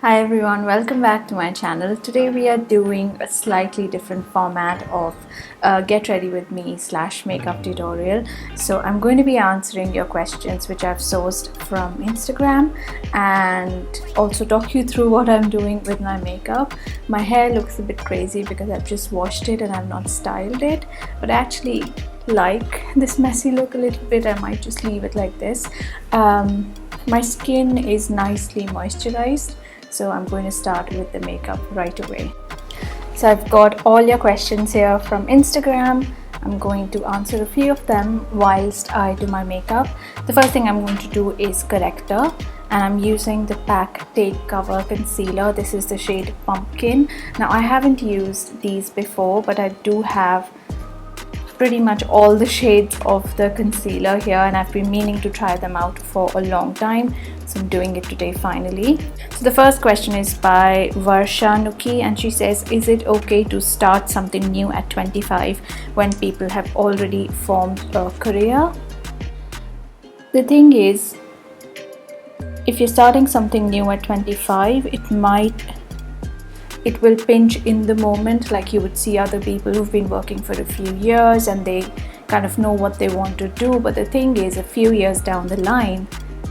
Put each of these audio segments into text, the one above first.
Hi everyone, welcome back to my channel. Today we are doing a slightly different format of get ready with me / makeup tutorial. So I'm going to be answering your questions which I've sourced from Instagram and also talk you through what I'm doing with my makeup. My hair looks a bit crazy because I've just washed it and I've not styled it, but I actually like this messy look a little bit. I might just leave it like this. My skin is nicely moisturized, so I'm going to start with the makeup right away. So I've got all your questions here from Instagram. I'm going to answer a few of them whilst I do my makeup. The first thing I'm going to do is corrector, and I'm using the PAC Take Cover Concealer. This is the shade Pumpkin. Now I haven't used these before, but I do have pretty much all the shades of the concealer here, and I've been meaning to try them out for a long time, so I'm doing it today finally. So the first question is by Varsha Nuki, and she says, is it okay to start something new at 25 when people have already formed a career? The thing is, if you're starting something new at 25, it will pinch in the moment. Like, you would see other people who've been working for a few years and they kind of know what they want to do. But the thing is, a few years down the line,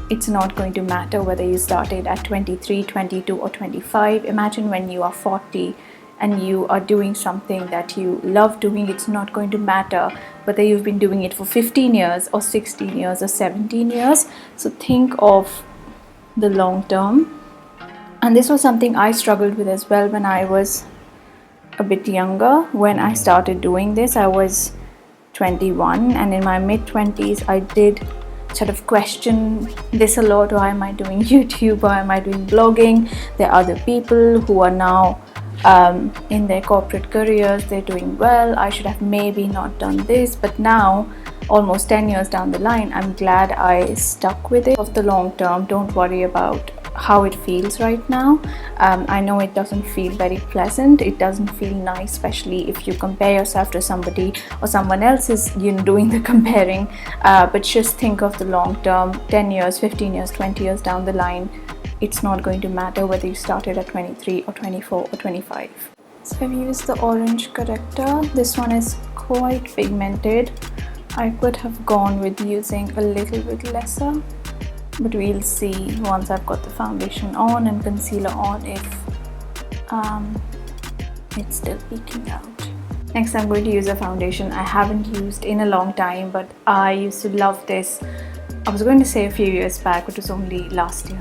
it's not going to matter whether you started at 23, 22 or 25. Imagine when you are 40 and you are doing something that you love doing. It's not going to matter whether you've been doing it for 15 years or 16 years or 17 years. So think of the long term. And this was something I struggled with as well when I was a bit younger. When I started doing this, I was 21, and in my mid-20s, I did sort of question this a lot. Why am I doing YouTube? Why am I doing blogging? There are other people who are now in their corporate careers. They're doing well. I should have maybe not done this. But now, almost 10 years down the line, I'm glad I stuck with it. Of the long term, don't worry about how it feels right now. I know it doesn't feel very pleasant. It doesn't feel nice, especially if you compare yourself to somebody or someone else is doing the comparing. But just think of the long term, 10 years, 15 years, 20 years down the line. It's not going to matter whether you started at 23 or 24 or 25. So I've used the orange corrector. This one is quite pigmented. I could have gone with using a little bit lesser, but we'll see once I've got the foundation on and concealer on if it's still peeking out. Next, I'm going to use a foundation I haven't used in a long time, but I used to love this. I was going to say a few years back, but it was only last year.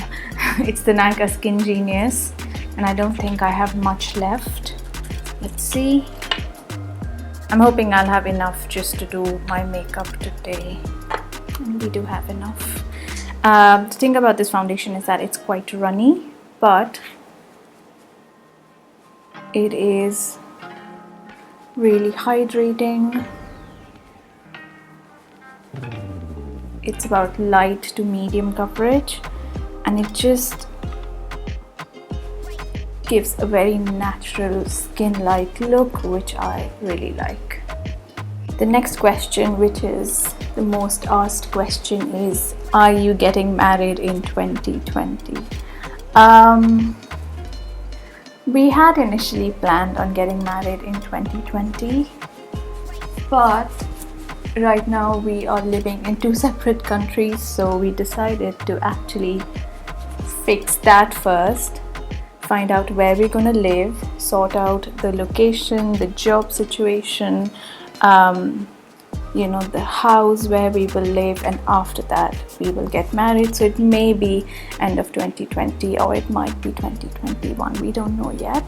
It's the Nykaa SkinGenius, and I don't think I have much left. Let's see. I'm hoping I'll have enough just to do my makeup today, and we do have enough. The thing about this foundation is that it's quite runny, but it is really hydrating. It's about light to medium coverage, and it just gives a very natural skin-like look, which I really like. The next question, which is the most asked question, is, are you getting married in 2020? We had initially planned on getting married in 2020, but right now we are living in two separate countries, so we decided to actually fix that first, find out where we're going to live, sort out the location, the job situation, the house where we will live, and after that we will get married. So it may be end of 2020 or it might be 2021. We don't know yet.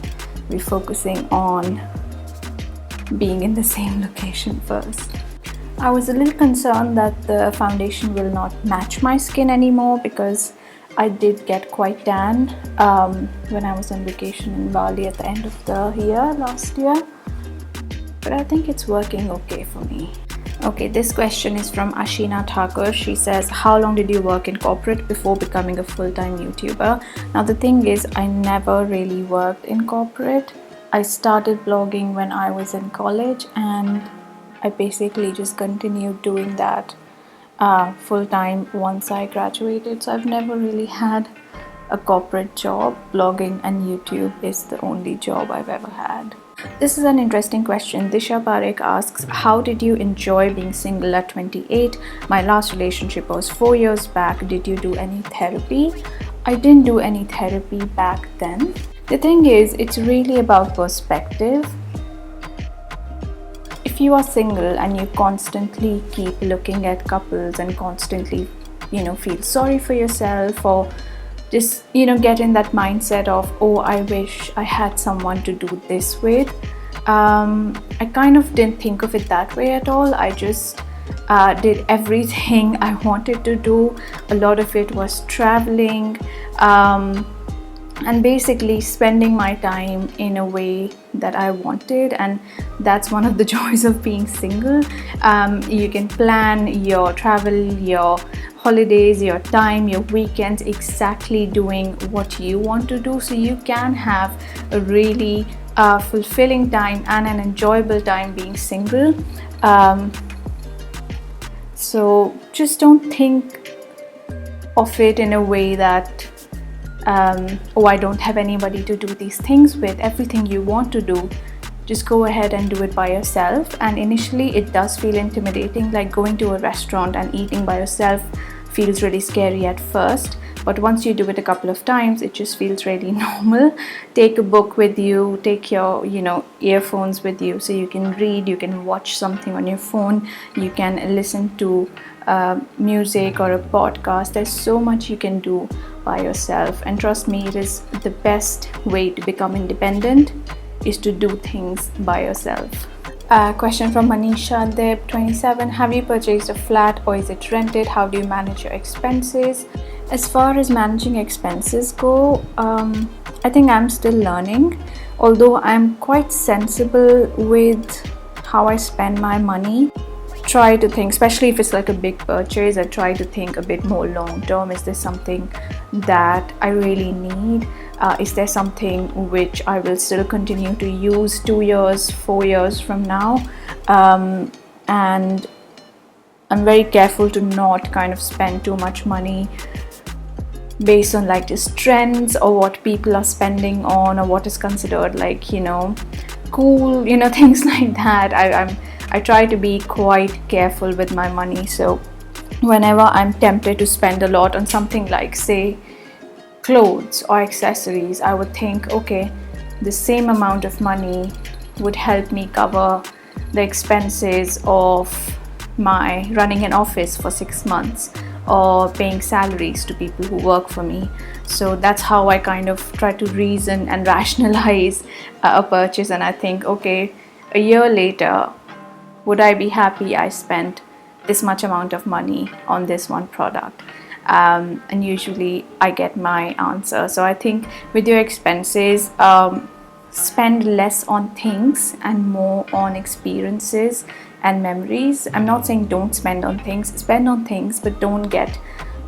We're focusing on being in the same location first. I was a little concerned that the foundation will not match my skin anymore because I did get quite tan when I was on vacation in Bali at the end of the year last year. But I think it's working okay for me. Okay, this question is from Ashina Thakur. She says, how long did you work in corporate before becoming a full-time YouTuber? Now the thing is, I never really worked in corporate. I started blogging when I was in college, and I basically just continued doing that full-time once I graduated. So I've never really had a corporate job. Blogging and YouTube is the only job I've ever had. This is an interesting question. Disha Parekh asks, how did you enjoy being single at 28? My last relationship was 4 years back. Did you do any therapy? I didn't do any therapy back then. The thing is, it's really about perspective. If you are single and you constantly keep looking at couples and constantly, feel sorry for yourself, or just, get in that mindset of, oh, I wish I had someone to do this with. I kind of didn't think of it that way at all. I just did everything I wanted to do. A lot of it was traveling, and basically spending my time in a way that I wanted, and that's one of the joys of being single. You can plan your travel, your holidays, your time, your weekends, exactly doing what you want to do, so you can have a really fulfilling time and an enjoyable time being single. So just don't think of it in a way that oh, I don't have anybody to do these things with. Everything you want to do, just go ahead and do it by yourself. And initially it does feel intimidating, like going to a restaurant and eating by yourself feels really scary at first, but once you do it a couple of times, it just feels really normal. Take a book with you, take your earphones with you, so you can read, you can watch something on your phone, you can listen to music or a podcast. There's so much you can do by yourself, and trust me, it is the best way to become independent, is to do things by yourself. Question from Manisha Deb, 27. Have you purchased a flat or is it rented? How do you manage your expenses? As far as managing expenses go, I think I'm still learning, although I'm quite sensible with how I spend my money. Try to think, especially if it's like a big purchase, I try to think a bit more long term. Is this something that I really need? Is there something which I will still continue to use 2 years, 4 years from now? And I'm very careful to not kind of spend too much money based on like just trends or what people are spending on, or what is considered like cool, things like that. I try to be quite careful with my money, so whenever I'm tempted to spend a lot on something like, say, clothes or accessories, I would think, okay, the same amount of money would help me cover the expenses of my running an office for 6 months or paying salaries to people who work for me. So that's how I kind of try to reason and rationalize a purchase, and I think, okay, a year later, would I be happy I spent this much amount of money on this one product? And usually I get my answer. So I think with your expenses, spend less on things and more on experiences and memories. I'm not saying don't spend on things, spend on things, but don't get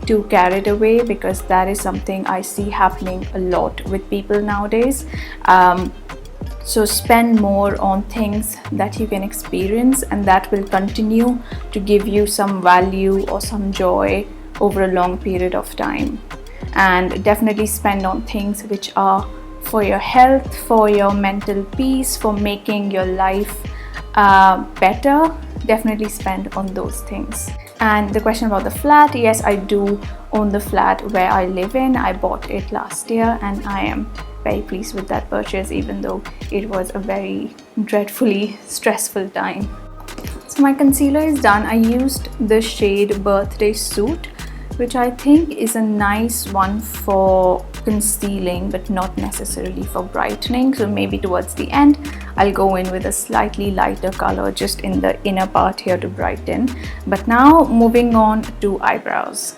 too carried away, because that is something I see happening a lot with people nowadays. So spend more on things that you can experience, and that will continue to give you some value or some joy over a long period of time. And definitely spend on things which are for your health, for your mental peace, for making your life better. Definitely spend on those things. And the question about the flat, yes, I do own the flat where I live in. I bought it last year and I am very pleased with that purchase, even though it was a very dreadfully stressful time. So my concealer is done. I used the shade Birthday Suit, which I think is a nice one for concealing but not necessarily for brightening. So maybe towards the end I'll go in with a slightly lighter color just in the inner part here to brighten. But now moving on to eyebrows.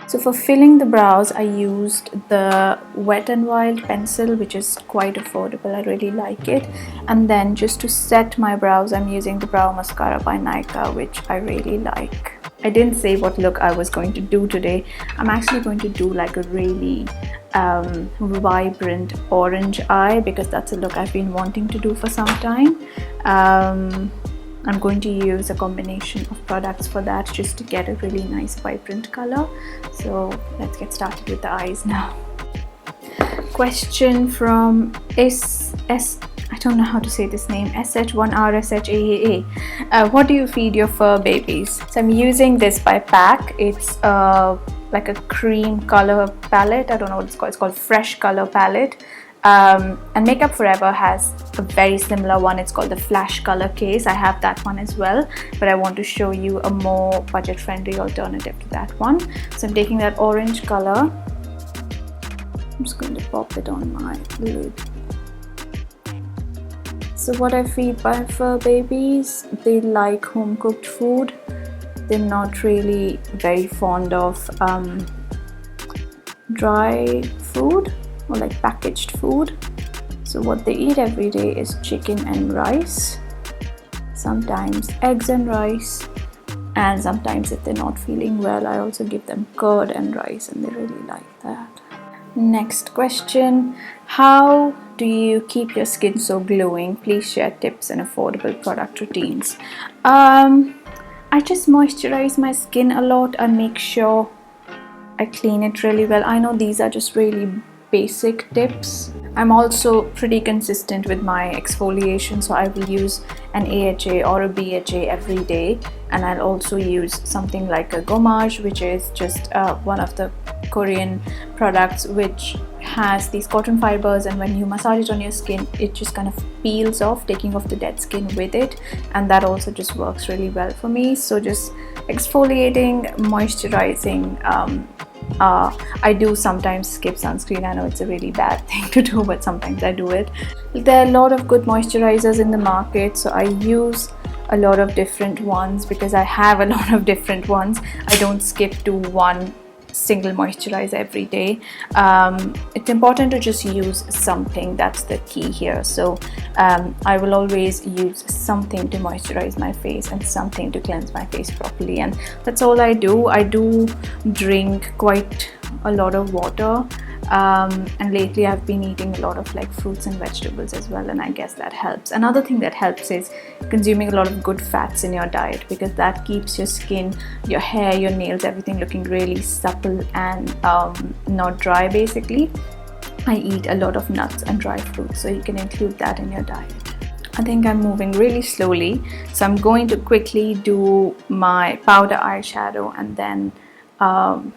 So for filling the brows, I used the Wet n Wild pencil, which is quite affordable. I really like it. And then just to set my brows, I'm using the Brow Mascara by Nykaa, which I really like. I didn't say what look I was going to do today. I'm actually going to do like a really vibrant orange eye, because that's a look I've been wanting to do for some time. I'm going to use a combination of products for that, just to get a really nice vibrant color. So let's get started with the eyes now. Question from I don't know how to say this name, SH1RSHAAA. What do you feed your fur babies? So I'm using this by PAC. It's like a cream color palette. I don't know what it's called. It's called Fresh Color Palette. And Makeup Forever has a very similar one. It's called the Flash Color Case. I have that one as well, but I want to show you a more budget-friendly alternative to that one. So I'm taking that orange color. I'm just going to pop it on my lid. So what I feed my fur babies, they like home-cooked food. They're not really very fond of dry food or like packaged food. So what they eat every day is chicken and rice, sometimes eggs and rice, and sometimes if they're not feeling well, I also give them curd and rice, and they really like that. Next question: how do you keep your skin so glowing? Please share tips and affordable product routines. I just moisturize my skin a lot and make sure I clean it really well. I know these are just really basic tips. I'm also pretty consistent with my exfoliation, so I will use an AHA or a BHA every day, and I'll also use something like a gommage, which is just one of the Korean products which has these cotton fibers, and when you massage it on your skin, it just kind of peels off, taking off the dead skin with it, and that also just works really well for me. So just exfoliating, moisturizing. I do sometimes skip sunscreen. I know it's a really bad thing to do, but sometimes I do it. There are a lot of good moisturizers in the market, so I use a lot of different ones because I have a lot of different ones. I don't skip to one single moisturizer every day. It's important to just use something. That's the key here. So I will always use something to moisturize my face and something to cleanse my face properly, and that's all I do. I do drink quite a lot of water, and lately I've been eating a lot of like fruits and vegetables as well, and I guess that helps. Another thing that helps is consuming a lot of good fats in your diet, because that keeps your skin, your hair, your nails, everything looking really supple and not dry basically. I eat a lot of nuts and dry fruits, so you can include that in your diet. I think I'm moving really slowly, so I'm going to quickly do my powder eyeshadow and then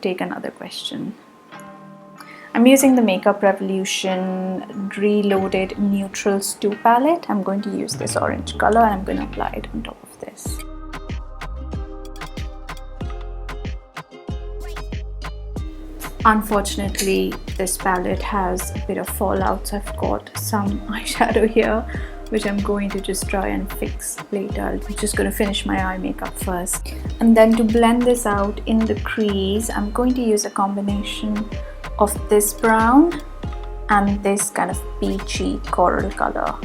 take another question. I'm using the Makeup Revolution Reloaded Newtrals 2 palette. I'm going to use this orange color and I'm going to apply it on top of this. Unfortunately, this palette has a bit of fallout, so I've got some eyeshadow here, which I'm going to just try and fix later. I'm just going to finish my eye makeup first. And then to blend this out in the crease, I'm going to use a combination of this brown and this kind of peachy coral color.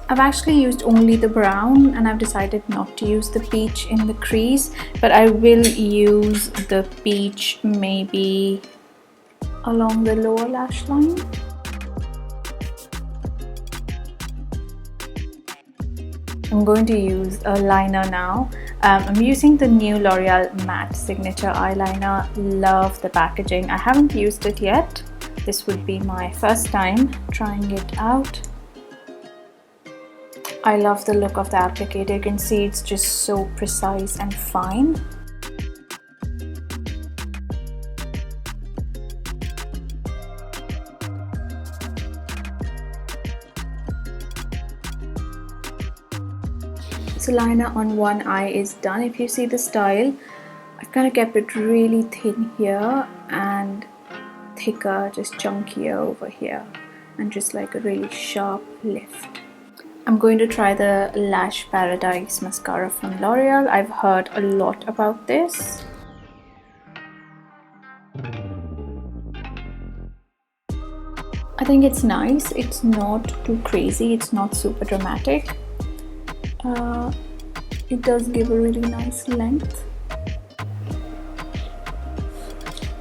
I've actually used only the brown, and I've decided not to use the peach in the crease, but I will use the peach maybe along the lower lash line. I'm going to use a liner now. I'm using the new L'Oreal Matte Signature Eyeliner. Love the packaging. I haven't used it yet. This would be my first time trying it out. I love the look of the applicator. You can see it's just so precise and fine. So liner on one eye is done. If you see the style, I've kind of kept it really thin here and thicker, just chunkier over here, and just like a really sharp lift. I'm going to try the Lash Paradise mascara from L'Oreal. I've heard a lot about this. I think it's nice. It's not too crazy. It's not super dramatic. It does give a really nice length.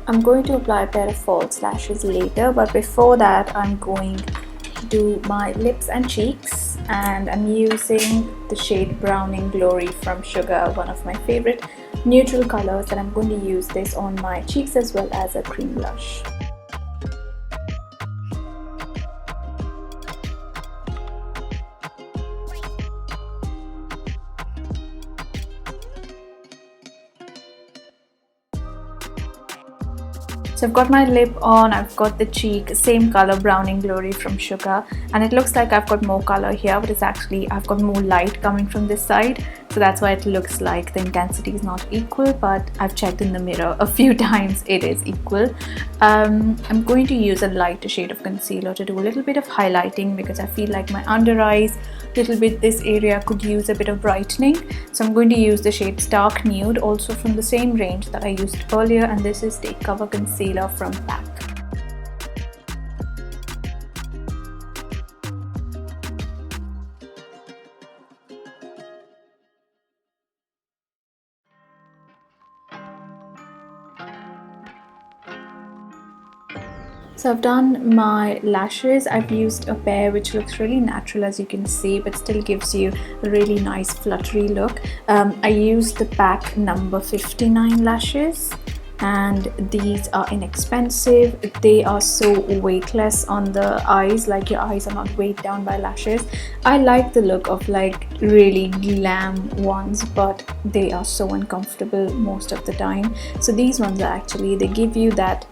I'm going to apply a pair of false lashes later, but before that I'm going to do my lips and cheeks, and I'm using the shade Browning Glory from Sugar, one of my favorite neutral colors, and I'm going to use this on my cheeks as well as a cream blush. So I've got my lip on, I've got the cheek, same color, Browning Glory from Sugar, and it looks like I've got more color here, but it's actually, I've got more light coming from this side, so that's why it looks like the intensity is not equal, but I've checked in the mirror a few times, it is equal. I'm going to use a lighter shade of concealer to do a little bit of highlighting, because I feel like my under eyes, little bit this area could use a bit of brightening. So I'm going to use the shade Stark Nude, also from the same range that I used earlier, and this is Take Cover Concealer from PAC. So I've done my lashes. I've used a pair which looks really natural, as you can see, but still gives you a really nice fluttery look. I used the PAC number 59 lashes, and these are inexpensive. They are so weightless on the eyes, like your eyes are not weighed down by lashes. I like the look of like really glam ones, but they are so uncomfortable most of the time. So these ones are actually, they give you that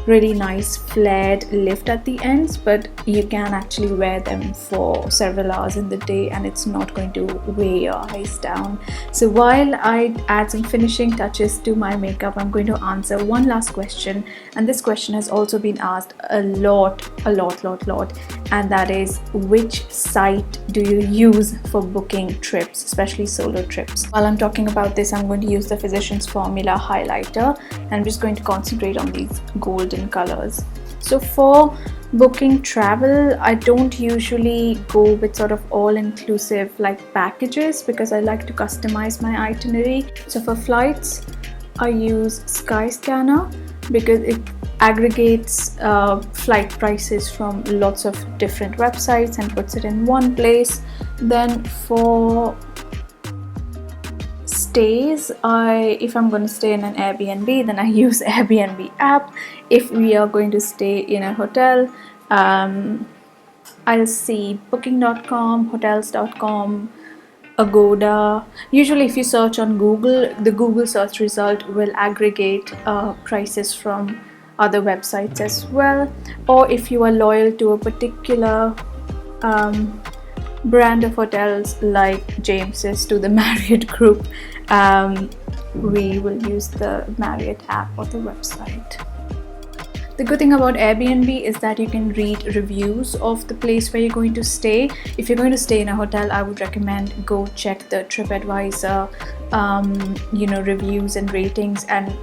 really nice flared lift at the ends, but you can actually wear them for several hours in the day and it's not going to weigh your eyes down. So while I add some finishing touches to my makeup, I'm going to answer one last question, and this question has also been asked a lot, and that is, which site do you use for booking trips, especially solo trips? While I'm talking about this, I'm going to use the Physicians Formula highlighter, and I'm just going to concentrate on these golden colors. So for booking travel, I don't usually go with sort of all-inclusive like packages, because I like to customize my itinerary. So for flights, I use Skyscanner because it aggregates flight prices from lots of different websites and puts it in one place. Then for stays, if I'm going to stay in an Airbnb, then I use Airbnb app. If we are going to stay in a hotel, I'll see booking.com, hotels.com, Agoda. Usually if you search on Google, the Google search result will aggregate prices from other websites as well. Or if you are loyal to a particular brand of hotels like James's to the Marriott group, we will use the Marriott app or the website. The good thing about Airbnb is that you can read reviews of the place where you're going to stay. If you're going to stay in a hotel, I would recommend go check the TripAdvisor reviews and ratings, and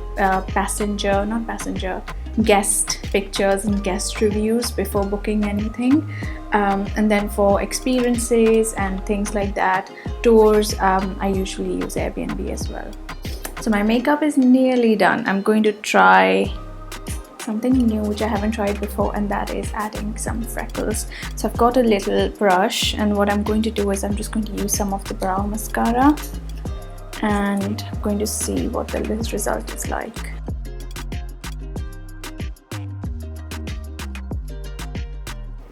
guest pictures and guest reviews before booking anything. And then for experiences and things like that, tours, I usually use Airbnb as well. So my makeup is nearly done. I'm going to try something new which I haven't tried before, and that is adding some freckles. So I've got a little brush, and what I'm going to do is I'm just going to use some of the brow mascara, and I'm going to see what the result is like.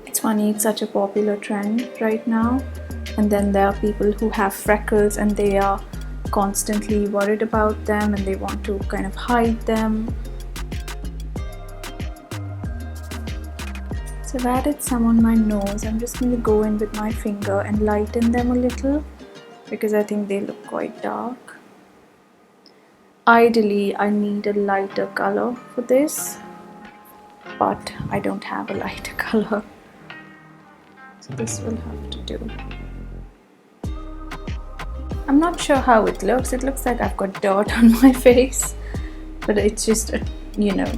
It's funny, it's such a popular trend right now, and then there are people who have freckles and they are constantly worried about them and they want to kind of hide them. So I've added some on my nose. I'm just going to go in with my finger and lighten them a little because I think they look quite dark. Ideally, I need a lighter color for this, but I don't have a lighter color. So this will have to do. I'm not sure how it looks. It looks like I've got dirt on my face, but it's just a, you know,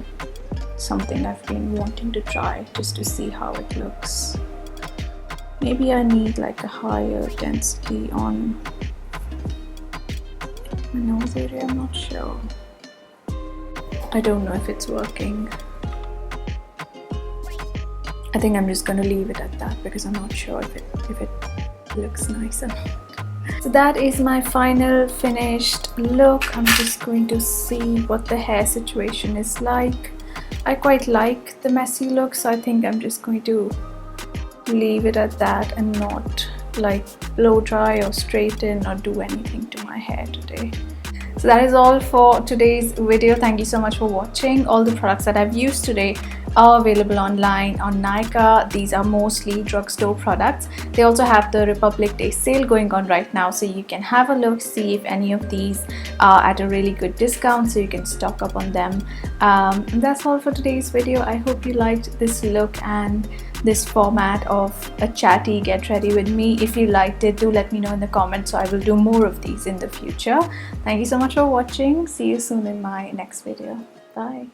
something I've been wanting to try just to see how it looks. Maybe I need like a higher density on my nose area. I'm not sure. I don't know if it's working. I think I'm just gonna leave it at that because I'm not sure if it looks nice or not. So that is my final finished look. I'm just going to see what the hair situation is like. I quite like the messy look, so I think I'm just going to leave it at that and not like blow dry or straighten or do anything to my hair today. So that is all for today's video. Thank you so much for watching. All the products that I've used today are available online on Nykaa. These are mostly drugstore products. They also have the Republic Day sale going on right now, so you can have a look, see if any of these are at a really good discount, so you can stock up on them. And that's all for today's video. I hope you liked this look and this format of a chatty get ready with me. If you liked it, do let me know in the comments, so I will do more of these in the future. Thank you so much for watching. See you soon in my next video. Bye.